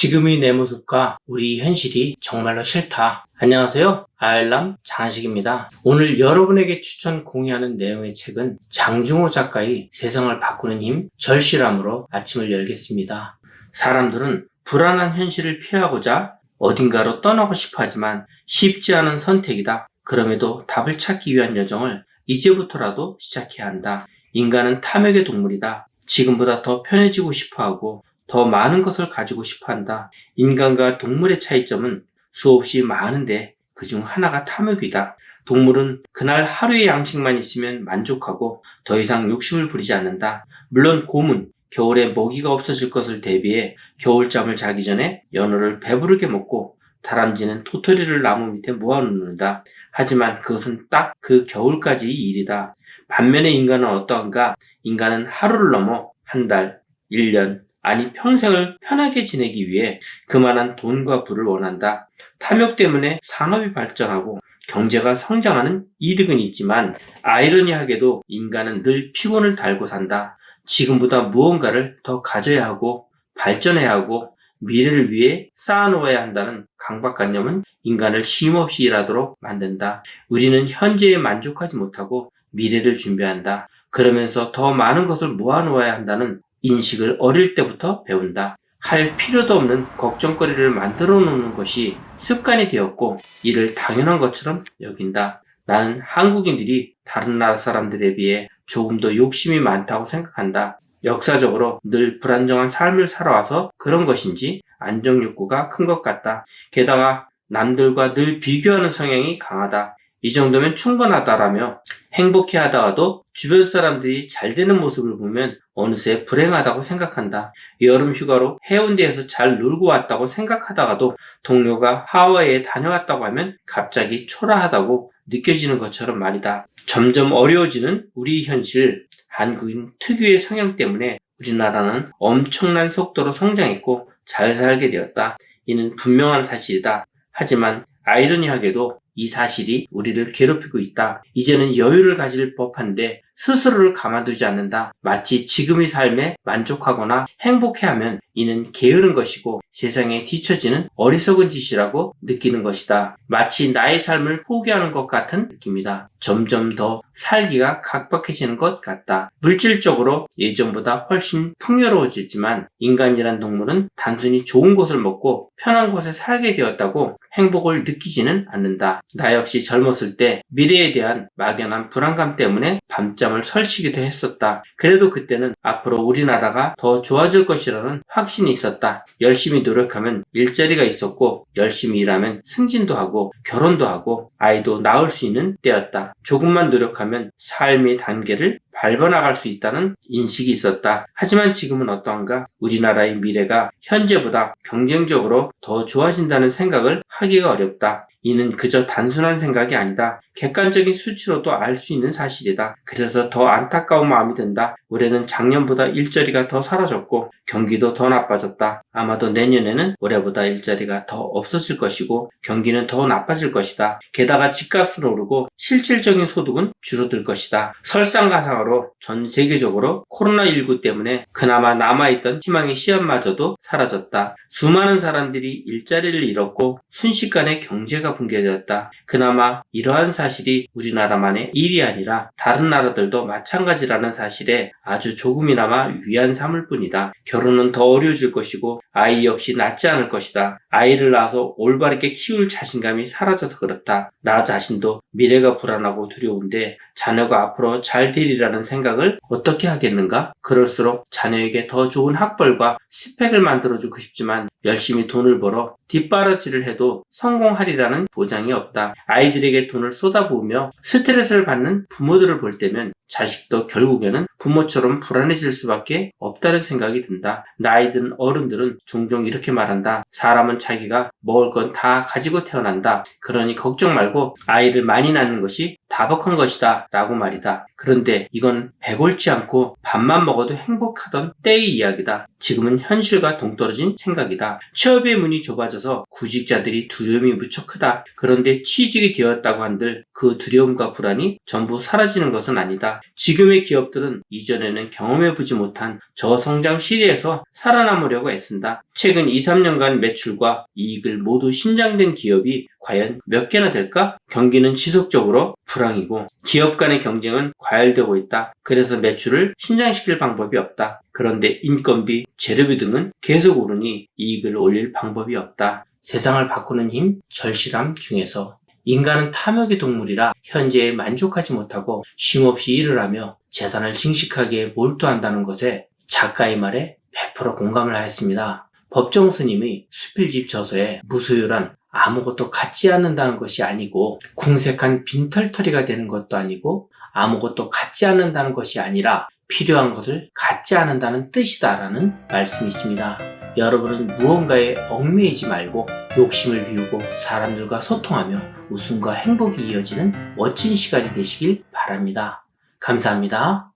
지금의 내 모습과 우리 현실이 정말로 싫다. 안녕하세요. 아일람 장한식입니다. 오늘 여러분에게 추천 공유하는 내용의 책은 장중호 작가의 세상을 바꾸는 힘, 절실함으로 아침을 열겠습니다. 사람들은 불안한 현실을 피하고자 어딘가로 떠나고 싶어 하지만 쉽지 않은 선택이다. 그럼에도 답을 찾기 위한 여정을 이제부터라도 시작해야 한다. 인간은 탐욕의 동물이다. 지금보다 더 편해지고 싶어하고 더 많은 것을 가지고 싶어한다. 인간과 동물의 차이점은 수없이 많은데 그중 하나가 탐욕이다. 동물은 그날 하루의 양식만 있으면 만족하고 더 이상 욕심을 부리지 않는다. 물론 곰은 겨울에 먹이가 없어질 것을 대비해 겨울잠을 자기 전에 연어를 배부르게 먹고 다람쥐는 토토리를 나무 밑에 모아놓는다. 하지만 그것은 딱 그 겨울까지의 일이다. 반면에 인간은 어떠한가? 인간은 하루를 넘어 한 달, 1년, 아니 평생을 편하게 지내기 위해 그만한 돈과 부를 원한다. 탐욕 때문에 산업이 발전하고 경제가 성장하는 이득은 있지만 아이러니하게도 인간은 늘 피곤을 달고 산다. 지금보다 무언가를 더 가져야 하고 발전해야 하고 미래를 위해 쌓아놓아야 한다는 강박관념은 인간을 쉼없이 일하도록 만든다. 우리는 현재에 만족하지 못하고 미래를 준비한다. 그러면서 더 많은 것을 모아놓아야 한다는 인식을 어릴 때부터 배운다. 할 필요도 없는 걱정거리를 만들어 놓는 것이 습관이 되었고 이를 당연한 것처럼 여긴다. 나는 한국인들이 다른 나라 사람들에 비해 조금 더 욕심이 많다고 생각한다. 역사적으로 늘 불안정한 삶을 살아와서 그런 것인지 안정욕구가 큰 것 같다. 게다가 남들과 늘 비교하는 성향이 강하다. 이 정도면 충분하다라며 행복해하다가도 주변 사람들이 잘 되는 모습을 보면 어느새 불행하다고 생각한다. 여름 휴가로 해운대에서 잘 놀고 왔다고 생각하다가도 동료가 하와이에 다녀왔다고 하면 갑자기 초라하다고 느껴지는 것처럼 말이다. 점점 어려워지는 우리 현실, 한국인 특유의 성향 때문에 우리나라는 엄청난 속도로 성장했고 잘 살게 되었다. 이는 분명한 사실이다. 하지만 아이러니하게도 이 사실이 우리를 괴롭히고 있다. 이제는 여유를 가질 법한데 스스로를 가만두지 않는다. 마치 지금의 삶에 만족하거나 행복해하면 이는 게으른 것이고 세상에 뒤처지는 어리석은 짓이라고 느끼는 것이다. 마치 나의 삶을 포기하는 것 같은 느낌이다. 점점 더 살기가 각박해지는 것 같다. 물질적으로 예전보다 훨씬 풍요로워졌지만 인간이란 동물은 단순히 좋은 것을 먹고 편한 곳에 살게 되었다고 행복을 느끼지는 않는다. 나 역시 젊었을 때 미래에 대한 막연한 불안감 때문에 밤잠을 설치기도 했었다. 그래도 그때는 앞으로 우리나라가 더 좋아질 것이라는 확신이 있었다. 열심히 노력하면 일자리가 있었고 열심히 일하면 승진도 하고 결혼도 하고 아이도 낳을 수 있는 때였다. 조금만 노력하면 삶의 단계를 밟아나갈 수 있다는 인식이 있었다. 하지만 지금은 어떠한가? 우리나라의 미래가 현재보다 경쟁적으로 더 좋아진다는 생각을 하기가 어렵다. 이는 그저 단순한 생각이 아니다. 객관적인 수치로도 알 수 있는 사실이다. 그래서 더 안타까운 마음이 든다. 올해는 작년보다 일자리가 더 사라졌고 경기도 더 나빠졌다. 아마도 내년에는 올해보다 일자리가 더 없어질 것이고 경기는 더 나빠질 것이다. 게다가 집값은 오르고 실질적인 소득은 줄어들 것이다. 설상가상으로 전 세계적으로 코로나19 때문에 그나마 남아있던 희망의 씨앗마저도 사라졌다. 수많은 사람들이 일자리를 잃었고 순식간에 경제가 붕괴되었다. 그나마 이러한 사실이 우리나라만의 일이 아니라 다른 나라들도 마찬가지라는 사실에 아주 조금이나마 위안 삼을 뿐이다. 결혼은 더 어려워질 것이고 아이 역시 낳지 않을 것이다. 아이를 낳아서 올바르게 키울 자신감이 사라져서 그렇다. 나 자신도 미래가 불안하고 두려운데 자녀가 앞으로 잘 되리라는 생각을 어떻게 하겠는가? 그럴수록 자녀에게 더 좋은 학벌과 스펙을 만들어주고 싶지만 열심히 돈을 벌어 뒷바라지를 해도 성공하리라는 보장이 없다. 아이들에게 돈을 쏟아부으며 스트레스를 받는 부모들을 볼 때면 자식도 결국에는 부모처럼 불안해질 수밖에 없다는 생각이 든다. 나이 든 어른들은 종종 이렇게 말한다. 사람은 자기가 먹을 건 다 가지고 태어난다. 그러니 걱정 말고 아이를 많이 낳는 것이 다복한 것이다 라고 말이다. 그런데 이건 배골치 않고 밥만 먹어도 행복하던 때의 이야기다. 지금은 현실과 동떨어진 생각이다. 취업의 문이 좁아져서 구직자들이 두려움이 무척 크다. 그런데 취직이 되었다고 한들 그 두려움과 불안이 전부 사라지는 것은 아니다. 지금의 기업들은 이전에는 경험해보지 못한 저성장 시대에서 살아남으려고 애쓴다. 최근 2, 3년간 매출과 이익을 모두 신장된 기업이 과연 몇 개나 될까? 경기는 지속적으로 불황이고 기업 간의 경쟁은 과열되고 있다. 그래서 매출을 신장시킬 방법이 없다. 그런데 인건비, 재료비 등은 계속 오르니 이익을 올릴 방법이 없다. 세상을 바꾸는 힘, 절실함 중에서 인간은 탐욕의 동물이라 현재에 만족하지 못하고 쉼없이 일을 하며 재산을 증식하기에 몰두한다는 것에 작가의 말에 100% 공감을 하였습니다. 법정 스님의 수필집 저서에 무소유란 아무것도 갖지 않는다는 것이 아니고 궁색한 빈털터리가 되는 것도 아니고 아무것도 갖지 않는다는 것이 아니라 필요한 것을 갖지 않는다는 뜻이다라는 말씀이 있습니다. 여러분은 무언가에 얽매이지 말고 욕심을 비우고 사람들과 소통하며 웃음과 행복이 이어지는 멋진 시간이 되시길 바랍니다. 감사합니다.